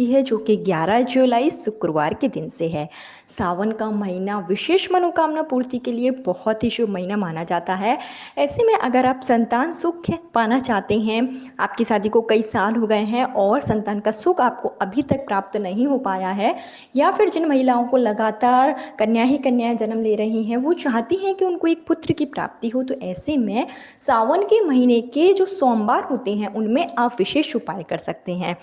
की है, जो कि 11 जुलाई शुक्रवार के दिन से है। सावन का महीना विशेष मनोकामना पूर्ति के लिए बहुत ही शुभ महीना माना जाता है। ऐसे में अगर आप संतान सुख पाना चाहते हैं, आपकी शादी को कई साल हो गए हैं और संतान का सुख आपको अभी तक प्राप्त नहीं हो पाया है, या फिर जिन महिलाओं को लगातार कन्याएं जन्म ले रही हैं, वो चाहती हैं कि उनको एक पुत्र की प्राप्ति हो, तो ऐसे में सावन के महीने के जो सोमवार होते हैं उनमें आप विशेष उपाय कर सकते हैं।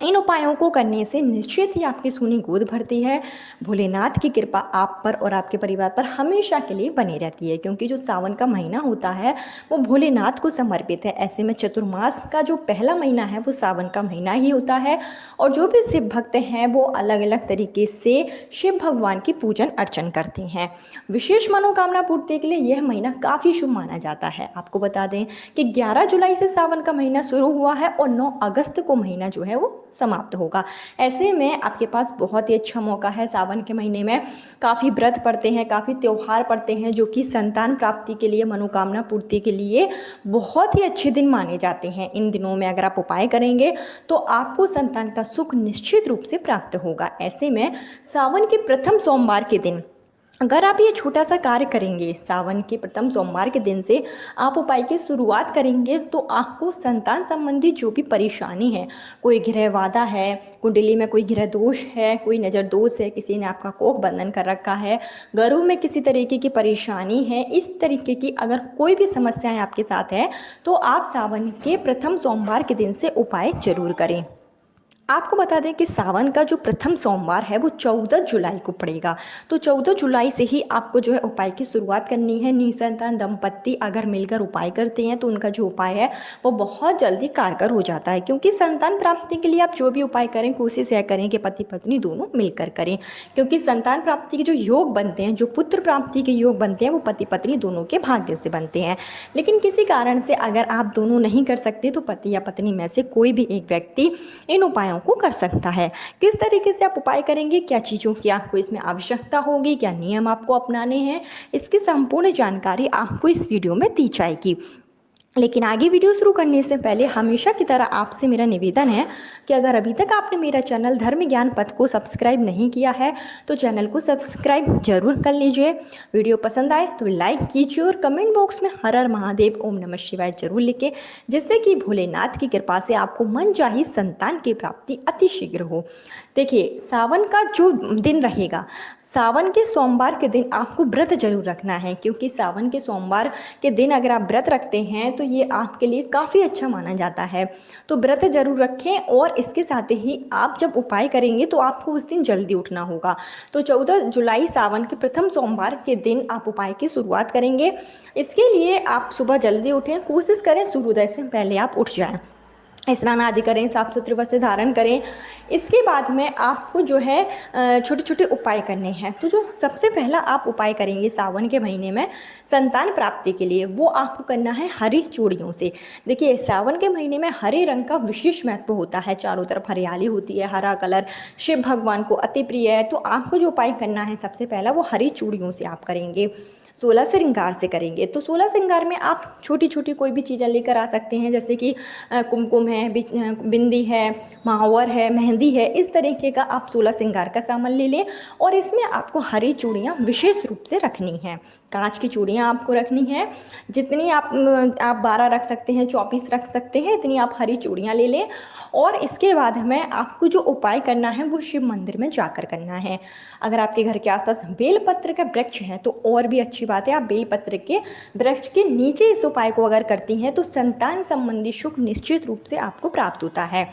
इन उपायों को करने से निश्चित ही आपकी सोनी गोद भरती है। भोलेनाथ की कृपा आप पर और आपके परिवार पर हमेशा के लिए बनी रहती है, क्योंकि जो सावन का महीना होता है वो भोलेनाथ को समर्पित है। ऐसे में चतुर्मास का जो पहला महीना है वो सावन का महीना ही होता है, और जो भी शिव भक्त हैं वो अलग अलग तरीके से शिव भगवान की पूजन अर्चन करते हैं। विशेष मनोकामना पूर्ति के लिए यह महीना काफ़ी शुभ माना जाता है। आपको बता दें कि 11 जुलाई से सावन का महीना शुरू हुआ है और 9 अगस्त को महीना जो है वो समाप्त होगा। ऐसे में आपके पास बहुत ही अच्छा मौका है। सावन के महीने में काफ़ी व्रत पड़ते हैं, काफ़ी त्यौहार पड़ते हैं, जो कि संतान प्राप्ति के लिए, मनोकामना पूर्ति के लिए बहुत ही अच्छे दिन माने जाते हैं। इन दिनों में अगर आप उपाय करेंगे तो आपको संतान का सुख निश्चित रूप से प्राप्त होगा। ऐसे में सावन के प्रथम सोमवार के दिन अगर आप ये छोटा सा कार्य करेंगे, सावन के प्रथम सोमवार के दिन से आप उपाय की शुरुआत करेंगे, तो आपको संतान संबंधी जो भी परेशानी है, कोई गृह बाधा है, कुंडली में कोई गृह दोष है, कोई नज़र दोष है, किसी ने आपका कोख बंधन कर रखा है, घरों में किसी तरीके की परेशानी है, इस तरीके की अगर कोई भी समस्याएं आपके साथ है, तो आप सावन के प्रथम सोमवार के दिन से उपाय जरूर करें। आपको बता दें कि सावन का जो प्रथम सोमवार है वो 14 जुलाई को पड़ेगा, तो 14 जुलाई से ही आपको जो है उपाय की शुरुआत करनी है। निसंतान दंपत्ति अगर मिलकर उपाय करते हैं तो उनका जो उपाय है वो बहुत जल्दी कारगर हो जाता है, क्योंकि संतान प्राप्ति के लिए आप जो भी उपाय करें कोशिश यह करें कि पति पत्नी दोनों मिलकर करें, क्योंकि संतान प्राप्ति के जो योग बनते हैं, जो पुत्र प्राप्ति के योग बनते हैं, वो पति पत्नी दोनों के भाग्य से बनते हैं। लेकिन किसी कारण से अगर आप दोनों नहीं कर सकते तो पति या पत्नी में से कोई भी एक व्यक्ति इन उपायों को कर सकता है। किस तरीके से आप उपाय करेंगे, क्या चीज़ों की आपको इसमें आवश्यकता होगी, क्या नियम आपको अपनाने हैं, इसकी संपूर्ण जानकारी आपको इस वीडियो में दी जाएगी। लेकिन आगे वीडियो शुरू करने से पहले हमेशा की तरह आपसे मेरा निवेदन है कि अगर अभी तक आपने मेरा चैनल धर्म ज्ञान पथ को सब्सक्राइब नहीं किया है तो चैनल को सब्सक्राइब जरूर कर लीजिए। वीडियो पसंद आए तो लाइक कीजिए और कमेंट बॉक्स में हर हर महादेव ओम नमः शिवाय जरूर लिखें, जिससे कि भोलेनाथ की कृपा से आपको मनचाही संतान की प्राप्ति अतिशीघ्र हो। देखिए, सावन का जो दिन रहेगा, सावन के सोमवार के दिन आपको व्रत जरूर रखना है, क्योंकि सावन के सोमवार के दिन अगर आप व्रत रखते हैं तो ये आपके लिए काफ़ी अच्छा माना जाता है। तो व्रत जरूर रखें, और इसके साथ ही आप जब उपाय करेंगे तो आपको उस दिन जल्दी उठना होगा। तो 14 जुलाई सावन के प्रथम सोमवार के दिन आप उपाय की शुरुआत करेंगे। इसके लिए आप सुबह जल्दी उठें, कोशिश करें सूर्योदय से पहले आप उठ जाएं, स्नान आदि करें, साफ सुथरे वस्त्र धारण करें। इसके बाद में आपको जो है छोटे छोटे उपाय करने हैं। तो जो सबसे पहला आप उपाय करेंगे सावन के महीने में संतान प्राप्ति के लिए, वो आपको करना है हरी चूड़ियों से। देखिए, सावन के महीने में हरे रंग का विशेष महत्व होता है, चारों तरफ हरियाली होती है, हरा कलर शिव भगवान को अति प्रिय है। तो आपको जो उपाय करना है सबसे पहला वो हरी चूड़ियों से आप करेंगे, 16 श्रृंगार से करेंगे। तो 16 श्रृंगार में आप छोटी छोटी कोई भी चीज़ें लेकर आ सकते हैं, जैसे कि कुमकुम है, बिंदी है, महावर है, मेहंदी है, इस तरीके का आप 16 श्रृंगार का सामान ले लें। और इसमें आपको हरी चूड़ियाँ विशेष रूप से रखनी हैं, कांच की चूड़ियाँ आपको रखनी हैं। जितनी आप 12 रख सकते हैं, 24 रख सकते हैं, इतनी आप हरी चूड़ियाँ ले लें। और इसके बाद में आपको जो उपाय करना है वो शिव मंदिर में जाकर करना है। अगर आपके घर के आसपास बेलपत्र का वृक्ष है तो और भी अच्छी बात है, आप बेलपत्र के वृक्ष के नीचे इस उपाय को अगर करती हैं तो संतान संबंधी सुख निश्चित रूप से आपको प्राप्त होता है।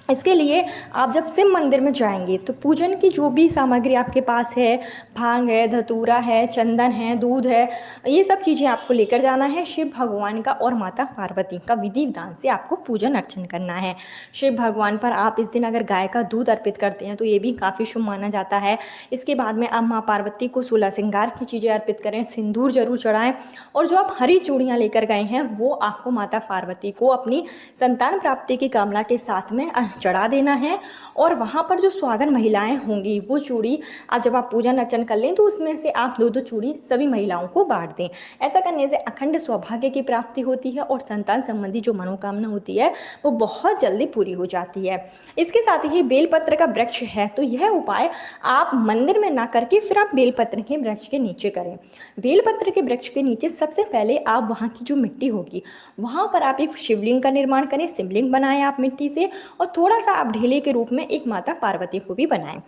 इसके लिए आप जब शिव मंदिर में जाएंगे तो पूजन की जो भी सामग्री आपके पास है, भांग है, धतूरा है, चंदन है, दूध है, ये सब चीज़ें आपको लेकर जाना है। शिव भगवान का और माता पार्वती का विधि विधान से आपको पूजन अर्चन करना है। शिव भगवान पर आप इस दिन अगर गाय का दूध अर्पित करते हैं तो ये भी काफ़ी शुभ माना जाता है। इसके बाद में आप माँ पार्वती को 16 श्रृंगार की चीज़ें अर्पित करें, सिंदूर जरूर चढ़ाएं, और जो आप हरी चूड़ियाँ लेकर गए हैं वो आपको माता पार्वती को अपनी संतान प्राप्ति की कामना के साथ में चढ़ा देना है और वहाँ पर जो सुहागन महिलाएं होंगी वो चूड़ी जब आप पूजन अर्चन कर लें तो उसमें से आप 2-2 चूड़ी सभी महिलाओं को बांट दें। ऐसा करने से अखंड सौभाग्य की प्राप्ति होती है और संतान संबंधी जो मनोकामना होती है वो बहुत जल्दी पूरी हो जाती है। इसके साथ ही बेलपत्र का वृक्ष है तो यह उपाय आप मंदिर में ना करके फिर आप बेलपत्र के वृक्ष के नीचे करें। बेलपत्र के वृक्ष के नीचे सबसे पहले आप वहाँ की जो मिट्टी होगी वहाँ पर आप एक शिवलिंग का निर्माण करें, शिवलिंग बनाएं आप मिट्टी से और थोड़ा सा आप ढेले के रूप में एक माता पार्वती को भी बनाएं।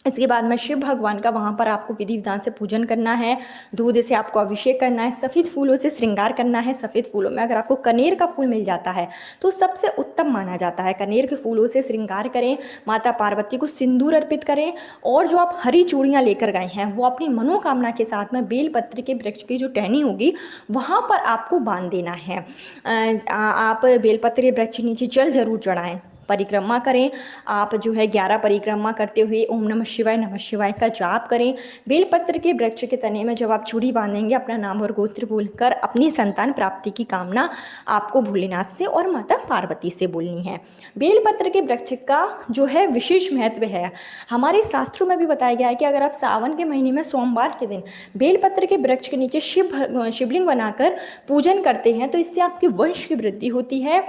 इसके बाद में शिव भगवान का वहाँ पर आपको विधि विधान से पूजन करना है, दूध से आपको अभिषेक करना है, सफ़ेद फूलों से श्रृंगार करना है। सफ़ेद फूलों में अगर आपको कनेर का फूल मिल जाता है तो सबसे उत्तम माना जाता है। कनेर के फूलों से श्रृंगार करें, माता पार्वती को सिंदूर अर्पित करें और जो आप हरी चूड़ियाँ लेकर गए हैं वो अपनी मनोकामना के साथ में बेलपत्र के वृक्ष की जो टहनी होगी वहाँ पर आपको बांध देना है। आप बेलपत्र के वृक्ष के नीचे जल जरूर चढ़ाएं, परिक्रमा करें। आप जो है 11 परिक्रमा करते हुए ओम नमः शिवाय का जाप करें। बेलपत्र के वृक्ष के तने में जब आप चूड़ी बांधेंगे अपना नाम और गोत्र बोलकर अपनी संतान प्राप्ति की कामना आपको भोलेनाथ से और माता पार्वती से बोलनी है। बेलपत्र के वृक्ष का जो है विशेष महत्व है, हमारे शास्त्रों में भी बताया गया है कि अगर आप सावन के महीने में सोमवार के दिन बेलपत्र के वृक्ष के नीचे शिवलिंग बनाकर पूजन करते हैं तो इससे आपके वंश की वृद्धि होती है,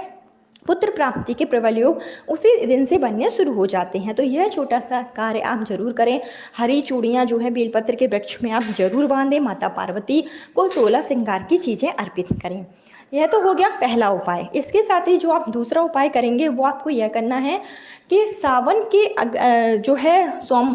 पुत्र प्राप्ति के प्रबल योग उसी दिन से बनने शुरू हो जाते हैं। तो यह छोटा सा कार्य आप जरूर करें। हरी चूड़ियाँ जो है बेलपत्र के वृक्ष में आप जरूर बांधें, माता पार्वती को 16 श्रृंगार की चीज़ें अर्पित करें। यह तो हो गया पहला उपाय। इसके साथ ही जो आप दूसरा उपाय करेंगे वो आपको यह करना है कि सावन के जो है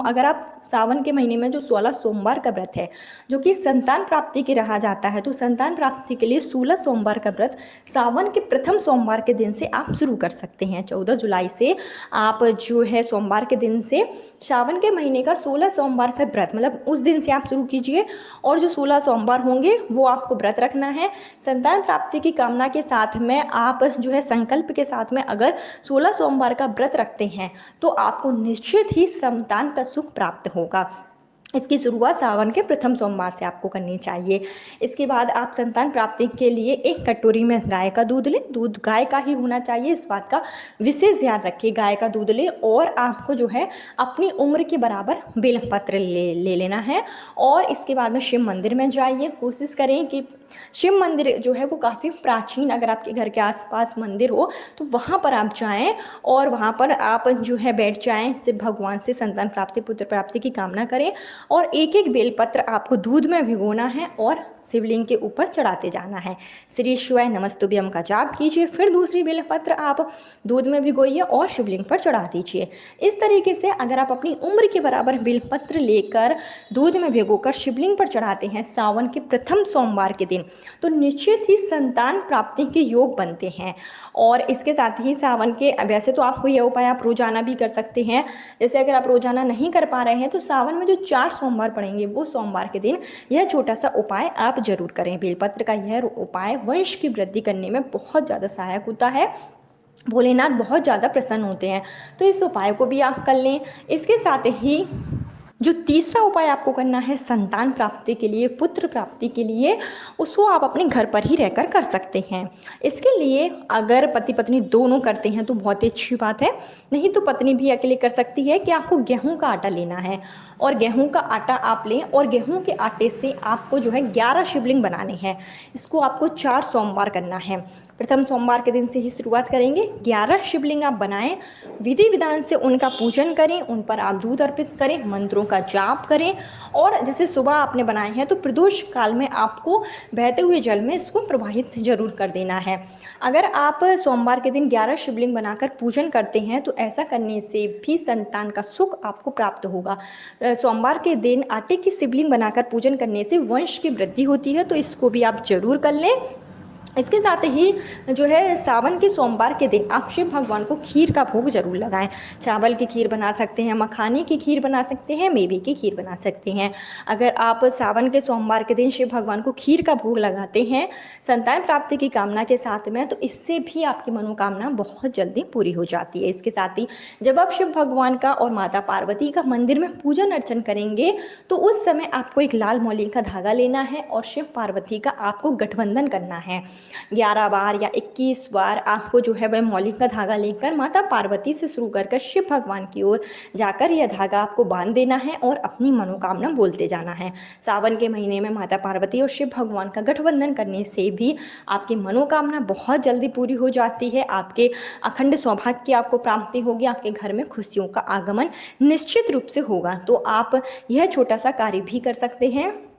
अगर आप सावन के महीने में जो 16 सोमवार का व्रत है जो कि संतान प्राप्ति के रहा जाता है, तो संतान प्राप्ति के लिए 16 सोमवार का व्रत सावन के प्रथम सोमवार के दिन से आप शुरू कर सकते हैं। 14 जुलाई से आप जो है सोमवार के दिन से सावन के महीने का 16 सोमवार का व्रत मतलब उस दिन से आप शुरू कीजिए और जो 16 सोमवार होंगे वो आपको व्रत रखना है। संतान प्राप्ति की कामना के साथ में आप जो है संकल्प के साथ में अगर 16 सोमवार का व्रत रखते हैं तो आपको निश्चित ही संतान का सुख प्राप्त होगा। इसकी शुरुआत सावन के प्रथम सोमवार से आपको करनी चाहिए। इसके बाद आप संतान प्राप्ति के लिए एक कटोरी में गाय का दूध लें, दूध गाय का ही होना चाहिए, इस बात का विशेष ध्यान रखिए। गाय का दूध लें और आपको जो है अपनी उम्र के बराबर बेलपत्र ले लेना है और इसके बाद में शिव मंदिर में जाइए। कोशिश करें कि शिव मंदिर जो है वो काफ़ी प्राचीन, अगर आपके घर के आसपास मंदिर हो तो वहाँ पर आप जाएं और वहाँ पर आप जो है बैठ जाएं, शिव भगवान से संतान प्राप्ति पुत्र प्राप्ति की कामना करें और एक एक बेलपत्र आपको दूध में भिगोना है और शिवलिंग के ऊपर चढ़ाते जाना है। श्री शिवाय नमस्तुभ्यम का जाप कीजिए, फिर दूसरी बेलपत्र आप दूध में भिगोइए और शिवलिंग पर चढ़ा दीजिए। इस तरीके से अगर आप अपनी उम्र के बराबर बेलपत्र लेकर दूध में भिगोकर शिवलिंग पर चढ़ाते हैं सावन के प्रथम सोमवार के दिन तो निश्चित ही संतान प्राप्ति के योग बनते हैं। और इसके साथ ही सावन के वैसे तो आपको यह उपाय आप रोजाना भी कर सकते हैं, जैसे अगर आप रोजाना नहीं कर पा रहे हैं तो सावन में जो 4 सोमवार पड़ेंगे वो सोमवार के दिन यह छोटा सा उपाय आप जरूर करें। बेलपत्र का यह उपाय वंश की वृद्धि करने में बहुत ज़्यादा सहायक होता है, भोलेनाथ बहुत ज़्यादा प्रसन्न होते हैं, तो इस उपाय को भी आप कर लें। इसके साथ ही जो तीसरा उपाय आपको करना है संतान प्राप्ति के लिए, पुत्र प्राप्ति के लिए, उसको आप अपने घर पर ही रहकर कर सकते हैं। इसके लिए अगर पति पत्नी दोनों करते हैं तो बहुत ही अच्छी बात है, नहीं तो पत्नी भी अकेले कर सकती है कि आपको गेहूं का आटा लेना है और गेहूं का आटा आप लें और गेहूं के आटे से आपको जो है 11 शिवलिंग बनाने हैं। इसको आपको 4 सोमवार करना है। प्रथम सोमवार के दिन से ही शुरुआत करेंगे। 11 शिवलिंग आप बनाएं, विधि विधान से उनका पूजन करें, उन पर आप दूध अर्पित करें, मंत्रों का जाप करें और जैसे सुबह आपने बनाए हैं तो प्रदोष काल में आपको बहते हुए जल में इसको प्रवाहित जरूर कर देना है। अगर आप सोमवार के दिन 11 शिवलिंग बनाकर पूजन करते हैं तो ऐसा करने से भी संतान का सुख आपको प्राप्त होगा। सोमवार के दिन आटे की शिवलिंग बनाकर पूजन करने से वंश की वृद्धि होती है, तो इसको भी आप जरूर कर लें। इसके साथ ही जो है सावन के सोमवार के दिन आप शिव भगवान को खीर का भोग जरूर लगाएं। चावल की खीर बना सकते हैं, मखाने की खीर बना सकते हैं, मेवे की खीर बना सकते हैं। अगर आप सावन के सोमवार के दिन शिव भगवान को खीर का भोग लगाते हैं संतान प्राप्ति की कामना के साथ में, तो इससे भी आपकी मनोकामना बहुत जल्दी पूरी हो जाती है। इसके साथ ही जब आप शिव भगवान का और माता पार्वती का मंदिर में पूजन अर्चन करेंगे तो उस समय आपको एक लाल मौली का धागा लेना है और शिव पार्वती का आपको गठबंधन करना है। 11 बार या 21 बार आपको जो है वह मौली का धागा लेकर माता पार्वती से शुरू कर शिव भगवान की ओर जाकर यह धागा आपको बांध देना है और अपनी मनोकामना बोलते जाना है। सावन के महीने में माता पार्वती और शिव भगवान का गठबंधन करने से भी आपकी मनोकामना बहुत जल्दी पूरी हो जाती है। आपके अखंड सौभाग्य की आपको प्राप्ति होगी, आपके घर में खुशियों का आगमन निश्चित रूप से होगा। तो आप यह छोटा सा कार्य भी कर सकते हैं।